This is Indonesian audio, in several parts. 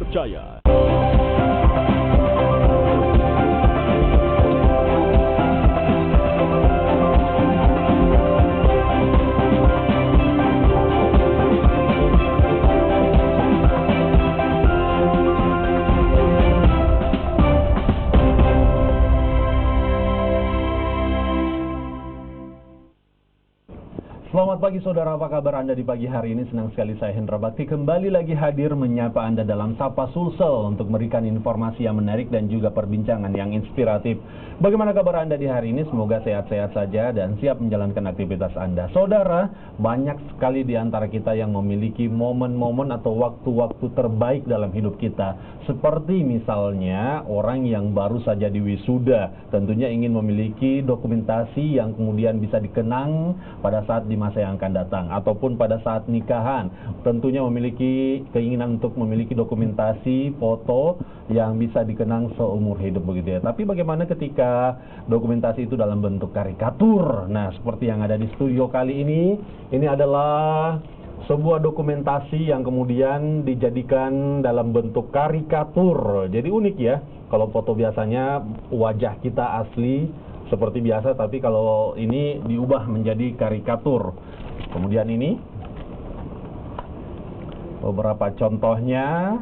terpercaya. Selamat pagi saudara, apa kabar Anda di pagi hari ini? Senang sekali saya Hendra Bakti kembali lagi hadir menyapa Anda dalam Sapa Sulsel untuk memberikan informasi yang menarik dan juga perbincangan yang inspiratif. Bagaimana kabar Anda di hari ini? Semoga sehat-sehat saja dan siap menjalankan aktivitas Anda. Saudara, banyak sekali di antara kita yang memiliki momen-momen atau waktu-waktu terbaik dalam hidup kita. Seperti misalnya orang yang baru saja diwisuda, tentunya ingin memiliki dokumentasi yang kemudian bisa dikenang pada saat di masa yang akan datang, ataupun pada saat nikahan, tentunya memiliki keinginan untuk memiliki dokumentasi foto yang bisa dikenang seumur hidup begitu ya. Tapi bagaimana ketika dokumentasi itu dalam bentuk karikatur? Nah, seperti yang ada di studio kali ini adalah sebuah dokumentasi yang kemudian dijadikan dalam bentuk karikatur. Jadi unik ya, kalau foto biasanya wajah kita asli seperti biasa, tapi kalau ini diubah menjadi karikatur. Kemudian ini beberapa contohnya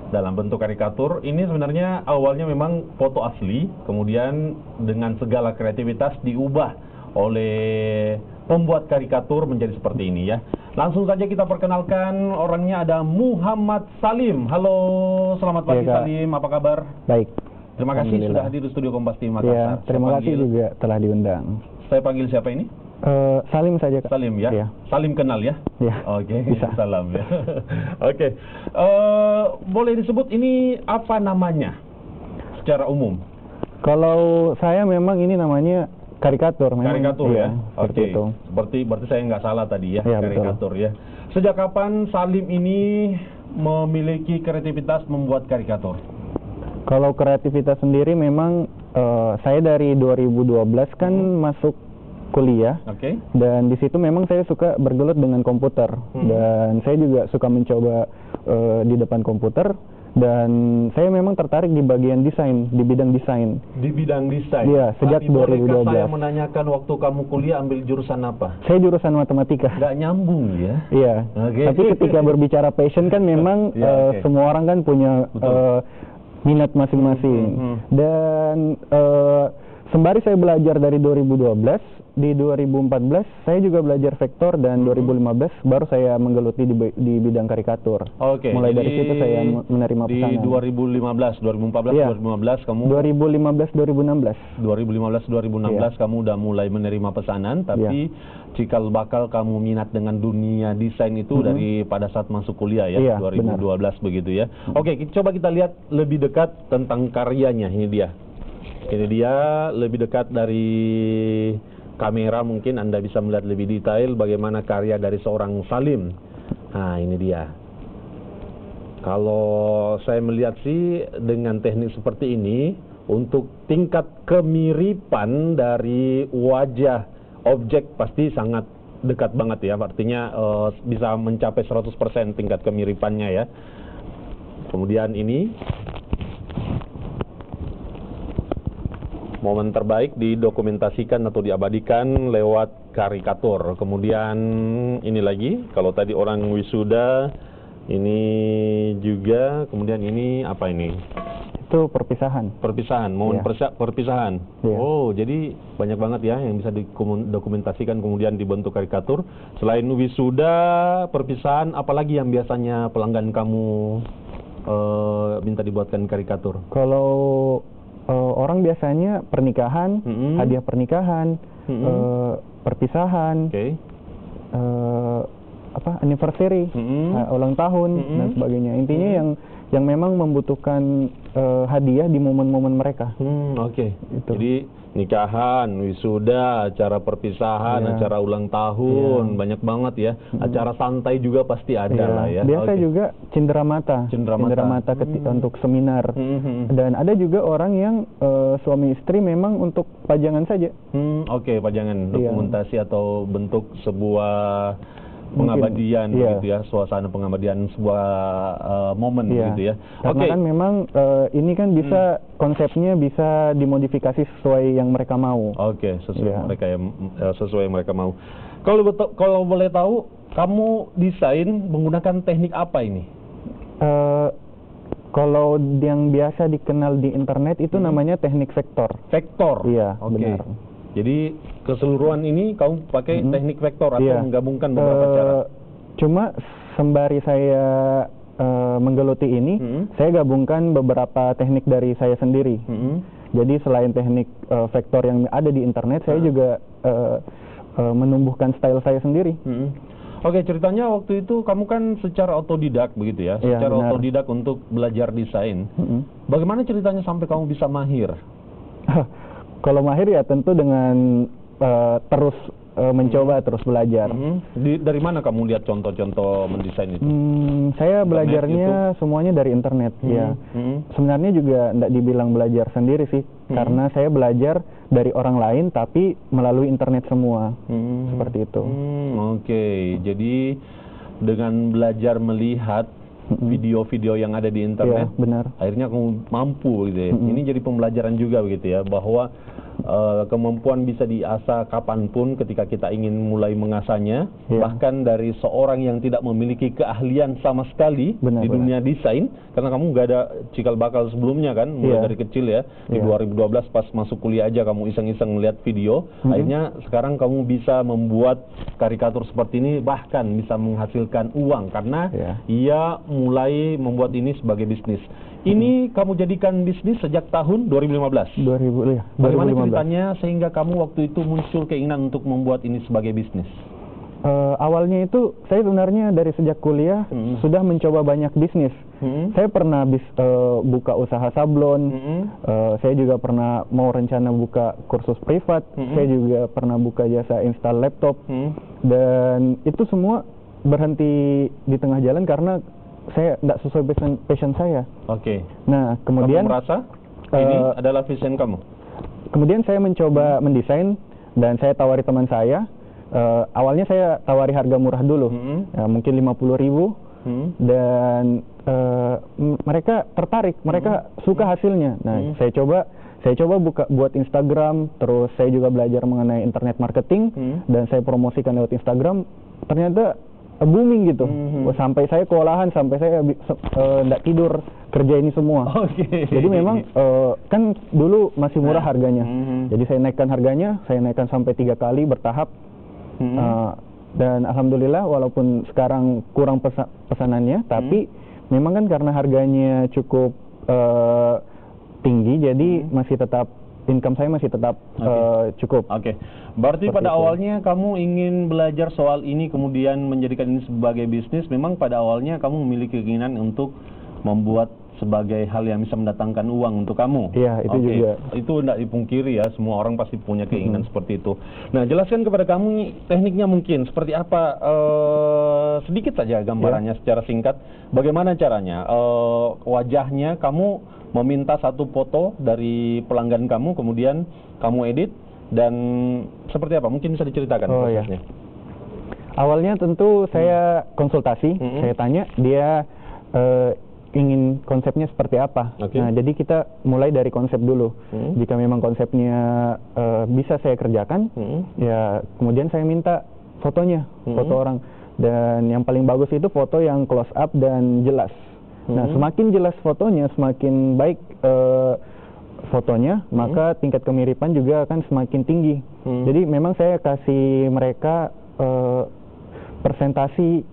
dalam bentuk karikatur. Ini sebenarnya awalnya memang foto asli, kemudian dengan segala kreativitas diubah oleh pembuat karikatur menjadi seperti ini ya. Langsung saja kita perkenalkan orangnya, ada Muhammad Salim. Halo, selamat pagi Salim, apa kabar? Baik. Terima kasih sudah hadir di studio Kompas TV Makassar. Ya, terima kasih juga telah diundang. Saya panggil siapa ini? Salim saja, Kak. Salim ya? Salim kenal ya? Ya. Oke, bisa. Salam ya. Oke. Boleh disebut ini apa namanya secara umum? Kalau saya memang ini namanya karikatur. Memang, karikatur ya? Oke. Berarti saya nggak salah tadi ya, karikatur betul. ya. Sejak kapan Salim ini memiliki kreativitas membuat karikatur? Kalau kreativitas sendiri memang saya dari 2012 kan masuk kuliah, dan di situ memang saya suka bergelut dengan komputer, dan saya juga suka mencoba di depan komputer, dan saya memang tertarik di bagian desain, di bidang desain. Di bidang desain? Iya, sejak 2012. Saya menanyakan waktu kamu kuliah ambil jurusan apa? Saya jurusan matematika. Nggak nyambung ya? Iya, tapi ketika berbicara passion kan memang semua orang kan punya minat masing-masing. Dan sembari saya belajar dari 2012, di 2014 saya juga belajar vektor, dan 2015 baru saya menggeluti di bidang karikatur. Mulai dari situ saya menerima pesanan. Di 2015, 2014, ya. 2015 kamu? 2015, 2016. 2015, kamu udah mulai menerima pesanan, tapi cikal bakal kamu minat dengan dunia desain itu dari pada saat masuk kuliah ya, 2012 benar. Begitu ya. Oke, coba kita lihat lebih dekat tentang karyanya. Ini dia lebih dekat dari kamera, mungkin Anda bisa melihat lebih detail bagaimana karya dari seorang Salim. Nah, ini dia. Kalau saya melihat sih dengan teknik seperti ini, untuk tingkat kemiripan dari wajah objek pasti sangat dekat banget ya. Artinya bisa mencapai 100% tingkat kemiripannya ya. Kemudian ini momen terbaik didokumentasikan atau diabadikan lewat karikatur. Kemudian ini lagi, kalau tadi orang wisuda, ini juga. Kemudian ini apa ini? Itu perpisahan. Perpisahan, momen perpisahan. Oh, jadi banyak banget ya yang bisa didokumentasikan kemudian dibentuk karikatur. Selain wisuda, perpisahan, apalagi yang biasanya pelanggan kamu minta dibuatkan karikatur? Kalau orang biasanya pernikahan, hadiah pernikahan, perpisahan, anniversary, ulang tahun dan sebagainya. Intinya yang memang membutuhkan hadiah di momen-momen mereka. Jadi nikahan, wisuda, acara perpisahan, acara ulang tahun, banyak banget ya. Acara santai juga pasti ada lah ya. Biasa juga cenderamata untuk seminar. Dan ada juga orang yang suami istri memang untuk pajangan saja. Pajangan, dokumentasi atau bentuk sebuah pengabdian begitu ya, suasana pengabdian sebuah momen begitu ya. Karena kan memang ini kan bisa konsepnya bisa dimodifikasi sesuai yang mereka mau. Sesuai yang mereka mau. Kalau boleh tahu, kamu desain menggunakan teknik apa ini? Kalau yang biasa dikenal di internet itu namanya teknik vektor. Vektor? Iya, benar. Jadi keseluruhan ini kamu pakai teknik vektor atau menggabungkan beberapa cara? Cuma sembari saya menggeluti ini, saya gabungkan beberapa teknik dari saya sendiri. Jadi selain teknik vektor yang ada di internet, saya juga menumbuhkan style saya sendiri. Oke, ceritanya waktu itu kamu kan secara otodidak begitu ya, secara otodidak untuk belajar desain. Bagaimana ceritanya sampai kamu bisa mahir? Kalau mahir ya tentu dengan terus mencoba, terus belajar. Dari mana kamu lihat contoh-contoh mendesain itu? Saya belajarnya semuanya dari internet, ya. Sebenarnya juga tidak dibilang belajar sendiri sih, karena saya belajar dari orang lain tapi melalui internet semua, seperti itu. Oke, jadi dengan belajar melihat video-video yang ada di internet, benar. Akhirnya kamu mampu gitu ya. Ini jadi pembelajaran juga begitu ya, bahwa kemampuan bisa diasah kapanpun ketika kita ingin mulai mengasahnya. Bahkan dari seorang yang tidak memiliki keahlian sama sekali di dunia desain, karena kamu nggak ada cikal bakal sebelumnya kan, mulai dari kecil ya. Di 2012 pas masuk kuliah aja kamu iseng-iseng melihat video, akhirnya sekarang kamu bisa membuat karikatur seperti ini, bahkan bisa menghasilkan uang karena ia mulai membuat ini sebagai bisnis. Ini kamu jadikan bisnis sejak tahun 2015? 2015. Bagaimana ceritanya sehingga kamu waktu itu muncul keinginan untuk membuat ini sebagai bisnis? Awalnya itu saya sebenarnya dari sejak kuliah sudah mencoba banyak bisnis. Saya pernah buka usaha sablon, saya juga pernah mau rencana buka kursus privat, saya juga pernah buka jasa install laptop, dan itu semua berhenti di tengah jalan karena saya tidak sesuai passion saya. Nah, kemudian kamu merasa ini adalah passion kamu? Kemudian saya mencoba mendesain dan saya tawari teman saya. Awalnya saya tawari harga murah dulu, mungkin 50.000, dan mereka tertarik, mereka suka hasilnya. Nah, saya coba buat Instagram, terus saya juga belajar mengenai internet marketing, dan saya promosikan lewat Instagram. Ternyata booming gitu, sampai saya kewalahan, sampai saya tidak tidur kerja ini semua. Jadi memang kan dulu masih murah harganya, jadi saya naikkan harganya, saya naikkan sampai 3 kali bertahap, dan alhamdulillah walaupun sekarang kurang pesanannya, tapi memang kan karena harganya cukup tinggi, jadi masih tetap income saya masih tetap cukup. Berarti pada awalnya kamu ingin belajar soal ini, kemudian menjadikan ini sebagai bisnis. Memang pada awalnya kamu memiliki keinginan untuk membuat sebagai hal yang bisa mendatangkan uang untuk kamu. Iya, itu juga. Itu tidak dipungkiri ya, semua orang pasti punya keinginan seperti itu. Nah, jelaskan kepada kami tekniknya mungkin seperti apa, sedikit saja gambarannya secara singkat. Bagaimana caranya? Wajahnya kamu meminta satu foto dari pelanggan kamu, kemudian kamu edit, dan seperti apa? Mungkin bisa diceritakan prosesnya. Awalnya tentu saya konsultasi, saya tanya dia ingin konsepnya seperti apa. Nah, jadi kita mulai dari konsep dulu. Jika memang konsepnya bisa saya kerjakan, ya kemudian saya minta fotonya, foto orang. Dan yang paling bagus itu foto yang close up dan jelas. Nah, semakin jelas fotonya, semakin baik fotonya, maka tingkat kemiripan juga akan semakin tinggi. Jadi memang saya kasih mereka persentase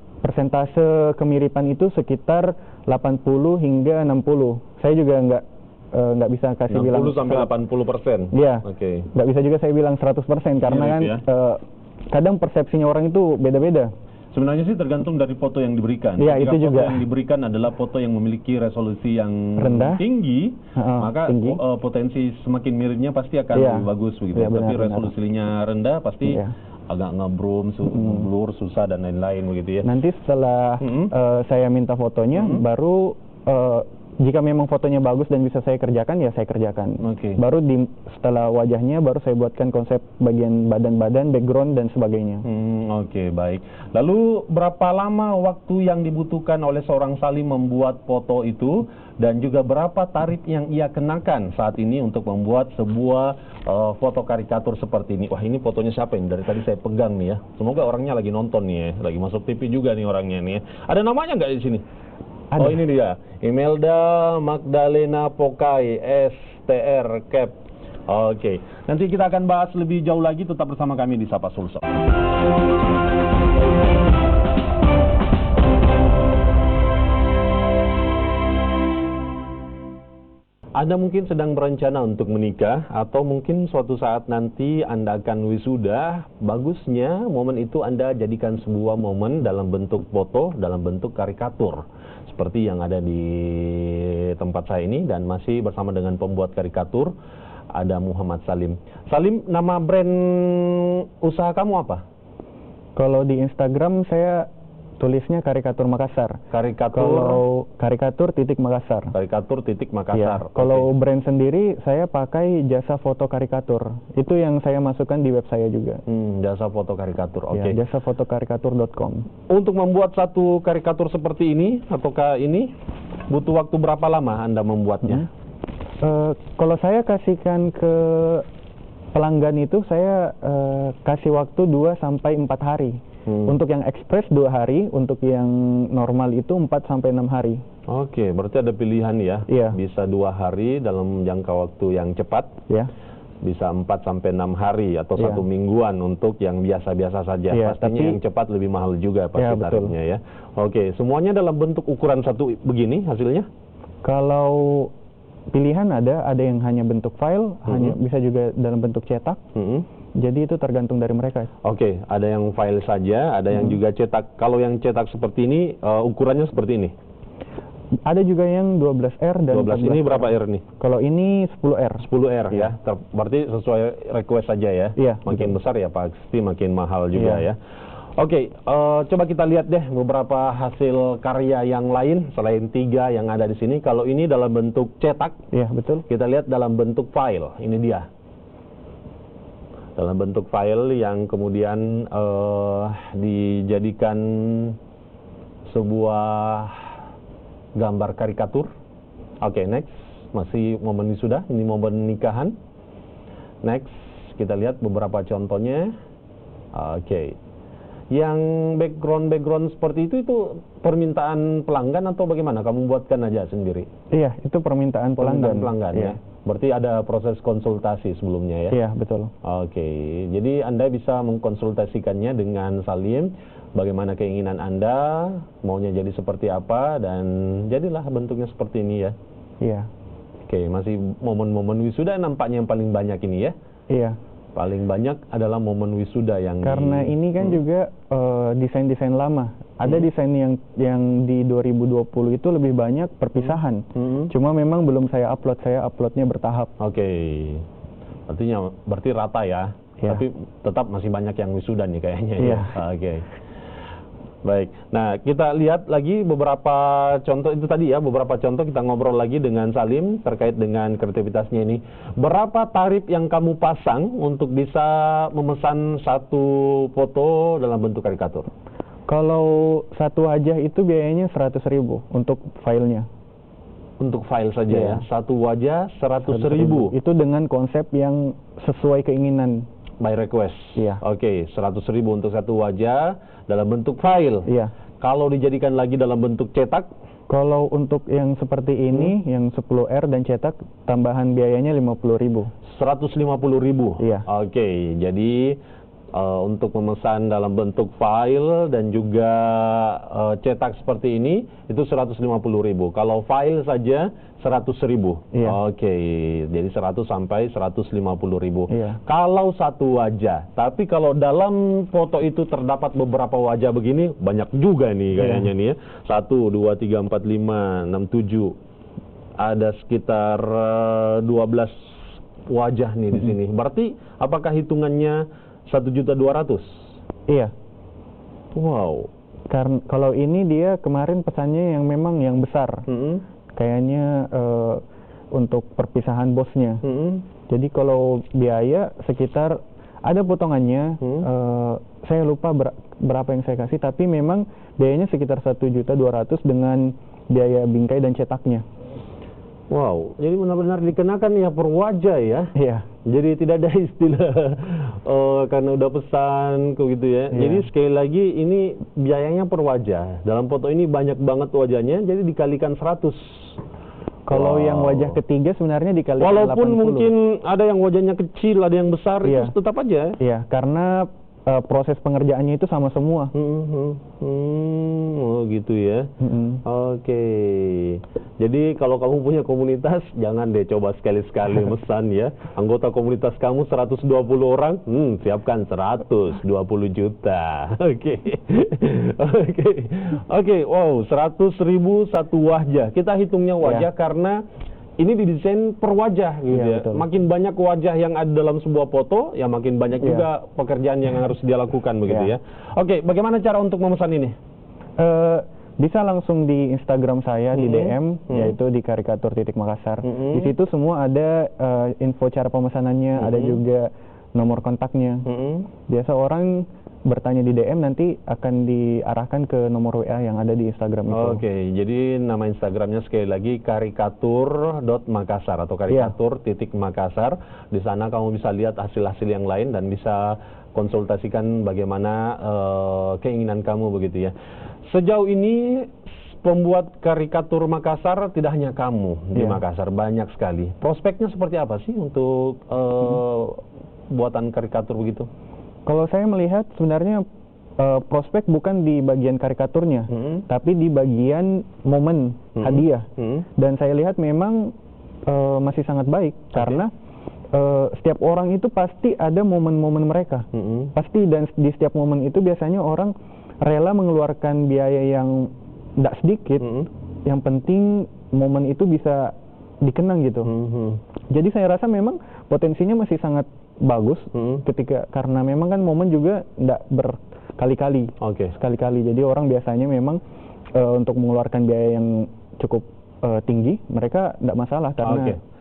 kemiripan itu sekitar 80 hingga 60. Saya juga nggak bisa kasih 60 bilang 60 sampai 80%. Iya. Nggak bisa juga saya bilang 100% karena kan kadang persepsinya orang itu beda-beda. Sebenarnya sih tergantung dari foto yang diberikan. Iya, jika itu foto juga yang diberikan adalah foto yang memiliki resolusi yang rendah, tinggi, maka potensi semakin miripnya pasti akan lebih bagus begitu. Tapi resolusinya rendah pasti agak ngebrum, blur, susah dan lain-lain begitu ya. Nanti setelah saya minta fotonya, baru jika memang fotonya bagus dan bisa saya kerjakan, ya saya kerjakan. Baru setelah wajahnya, baru saya buatkan konsep bagian badan-badan, background, dan sebagainya. Oke, baik. Lalu berapa lama waktu yang dibutuhkan oleh seorang Salim membuat foto itu, dan juga berapa tarif yang ia kenakan saat ini untuk membuat sebuah foto karikatur seperti ini? Wah, ini fotonya siapa ini? Dari tadi saya pegang nih ya. Semoga orangnya lagi nonton nih ya, lagi masuk TV juga nih orangnya nih ya. Ada namanya nggak di sini? Ada. Oh, ini dia, Imelda Magdalena Pokai, STR Cap. Oke, nanti kita akan bahas lebih jauh lagi, tetap bersama kami di Sapa Sulsel. Anda mungkin sedang berencana untuk menikah, atau mungkin suatu saat nanti Anda akan wisuda. Bagusnya momen itu Anda jadikan sebuah momen dalam bentuk foto, dalam bentuk karikatur, seperti yang ada di tempat saya ini, dan masih bersama dengan pembuat karikatur, ada Muhammad Salim. Salim, nama brand usaha kamu apa? Kalau di Instagram saya tulisnya Karikatur Makassar. Kalau karikatur titik Makassar. Karikatur titik Makassar. Ya. Kalau brand sendiri saya pakai jasa foto karikatur. Itu yang saya masukkan di web saya juga. Jasa foto karikatur. Oke. Ya, jasafotokarikatur.com. Untuk membuat satu karikatur seperti ini, ataukah ini butuh waktu berapa lama Anda membuatnya? Kalau saya kasihkan ke pelanggan itu, saya kasih waktu 2 sampai 4 hari. Untuk yang ekspres 2 hari, untuk yang normal itu 4 sampai 6 hari. Oke, berarti ada pilihan ya. Iya. Bisa 2 hari dalam jangka waktu yang cepat. Ya. Bisa 4 sampai 6 hari atau 1 mingguan untuk yang biasa-biasa saja. Ya, pastinya yang cepat lebih mahal juga pasti ya, tarifnya ya. Oke, semuanya dalam bentuk ukuran satu begini hasilnya? Kalau pilihan ada yang hanya bentuk file, hanya bisa juga dalam bentuk cetak. Jadi itu tergantung dari mereka. Oke, ada yang file saja, ada yang juga cetak. Kalau yang cetak seperti ini, ukurannya seperti ini? Ada juga yang 12R dan 12 ini berapa R nih? Kalau ini 10R. 10R ya. Berarti sesuai request saja ya? Iya. Makin besar ya pasti makin mahal juga ya. Oke, coba kita lihat deh beberapa hasil karya yang lain selain 3 yang ada di sini. Kalau ini dalam bentuk cetak. Iya, betul. Kita lihat dalam bentuk file. Ini dia. Dalam bentuk file yang kemudian dijadikan sebuah gambar karikatur. Oke, next. Masih momen wisuda, ini momen nikahan. Next, kita lihat beberapa contohnya. Oke. Yang background seperti itu permintaan pelanggan atau bagaimana? Kamu buatkan aja sendiri? Iya, itu permintaan pelanggan. Ya. Berarti ada proses konsultasi sebelumnya ya? Iya, betul. Oke, jadi Anda bisa mengkonsultasikannya dengan Salim, bagaimana keinginan Anda, maunya jadi seperti apa, dan jadilah bentuknya seperti ini ya? Iya. Oke, masih momen-momen wisuda nampaknya yang paling banyak ini ya? Iya. Paling banyak adalah momen wisuda yang karena ini kan juga desain-desain lama. Ada desain yang di 2020 itu lebih banyak perpisahan. Cuma memang belum saya uploadnya bertahap. Oke. Artinya berarti rata ya. Tapi tetap masih banyak yang wisuda nih kayaknya ya. Oke. Baik. Nah, kita lihat lagi beberapa contoh itu tadi ya, beberapa contoh kita ngobrol lagi dengan Salim terkait dengan kreativitasnya ini. Berapa tarif yang kamu pasang untuk bisa memesan satu foto dalam bentuk karikatur? Kalau satu wajah itu biayanya 100.000 untuk filenya. Untuk file saja ya? Satu wajah 100.000? Itu dengan konsep yang sesuai keinginan. By request? Iya. Oke, 100.000 untuk satu wajah dalam bentuk file? Iya. Kalau dijadikan lagi dalam bentuk cetak? Kalau untuk yang seperti ini, yang 10R dan cetak, tambahan biayanya 50.000. 150.000? Iya. Oke, jadi untuk memesan dalam bentuk file dan juga cetak seperti ini itu 150.000. Kalau file saja 100.000. Iya. Oke, jadi 100 sampai 150.000. Iya. Kalau satu wajah, tapi kalau dalam foto itu terdapat beberapa wajah begini, banyak juga nih kayaknya nih ya. 1, 2, 3, 4, 5, 6, 7. Ada sekitar 12 wajah nih di sini. Berarti apakah hitungannya 1.200.000? Iya. Wow. Karena kalau ini dia kemarin pesannya yang memang yang besar. kayaknya untuk perpisahan bosnya. Jadi kalau biaya sekitar ada potongannya, saya lupa berapa yang saya kasih, tapi memang biayanya sekitar 1.200.000 dengan biaya bingkai dan cetaknya. Wow, jadi benar-benar dikenakan ya per wajah ya? Iya. Jadi tidak ada istilah karena udah pesan gitu ya. Iya. Jadi sekali lagi ini biayanya per wajah. Dalam foto ini banyak banget wajahnya, jadi dikalikan 100. Kalau yang wajah ketiga sebenarnya dikalikan 80. Walaupun mungkin ada yang wajahnya kecil, ada yang besar, itu tetap aja. Iya, karena proses pengerjaannya itu sama semua. Oh gitu ya. Oke. Jadi kalau kamu punya komunitas, jangan deh coba sekali-sekali mesan ya. Anggota komunitas kamu 120 orang, siapkan 120 juta. Oke. Wow, 100.000 satu wajah. Kita hitungnya wajah karena ini didesain per wajah gitu ya. Betul. Makin banyak wajah yang ada dalam sebuah foto, ya makin banyak juga pekerjaan yang harus dia lakukan begitu ya. Oke, bagaimana cara untuk memesan ini? Bisa langsung di Instagram saya di DM, yaitu di karikatur.makassar. Di situ semua ada info cara pemesanannya, ada juga nomor kontaknya. Biasa orang bertanya di DM, nanti akan diarahkan ke nomor WA yang ada di Instagram itu. Oke, jadi nama Instagramnya sekali lagi karikatur.makassar atau karikatur.makassar. Di sana kamu bisa lihat hasil-hasil yang lain dan bisa konsultasikan bagaimana keinginan kamu begitu ya. Sejauh ini pembuat karikatur Makassar tidak hanya kamu di Makassar, banyak sekali. Prospeknya seperti apa sih untuk buatan karikatur begitu? Kalau saya melihat sebenarnya prospek bukan di bagian karikaturnya, tapi di bagian momen hadiah. Dan saya lihat memang masih sangat baik karena setiap orang itu pasti ada momen-momen mereka. Pasti, dan di setiap momen itu biasanya orang rela mengeluarkan biaya yang tidak sedikit. Yang penting momen itu bisa dikenang gitu. Jadi saya rasa memang potensinya masih sangat bagus ketika, karena memang kan momen juga tidak berkali-kali, sekali-kali. Jadi orang biasanya memang untuk mengeluarkan biaya yang cukup tinggi, mereka tidak masalah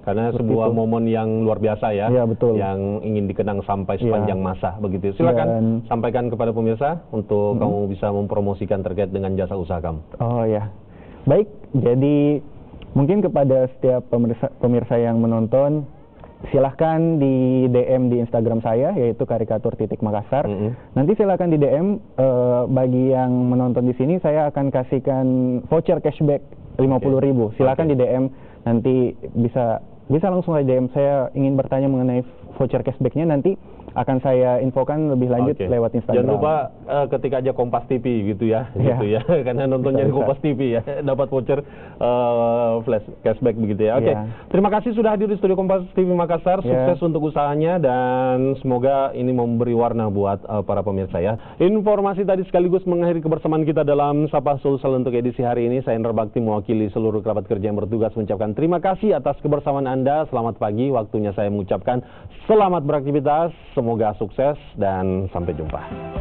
karena sebuah momen yang luar biasa ya, betul, yang ingin dikenang sampai sepanjang masa begitu. Silakan sampaikan kepada pemirsa untuk kamu bisa mempromosikan terkait dengan jasa usaha kamu. Oh ya, baik. Jadi mungkin kepada setiap pemirsa yang menonton, silahkan di DM di Instagram saya, yaitu karikatur.makassar. Nanti silahkan di DM, bagi yang menonton di sini saya akan kasihkan voucher cashback 50.000. Silahkan di DM, nanti bisa langsung aja DM, saya ingin bertanya mengenai voucher cashbacknya, nanti akan saya infokan lebih lanjut lewat Instagram. Jangan lupa ketik aja Kompas TV gitu ya, karena nontonnya di Kompas TV ya, dapat voucher flash cashback begitu ya. Terima kasih sudah hadir di studio Kompas TV Makassar. Sukses untuk usahanya dan semoga ini memberi warna buat para pemirsa ya. Informasi tadi sekaligus mengakhiri kebersamaan kita dalam Sapa Sulsel untuk edisi hari ini. Saya Hendra Bakti mewakili seluruh kerabat kerja yang bertugas mengucapkan terima kasih atas kebersamaan Anda. Selamat pagi, waktunya saya mengucapkan selamat beraktivitas. Semoga sukses dan sampai jumpa.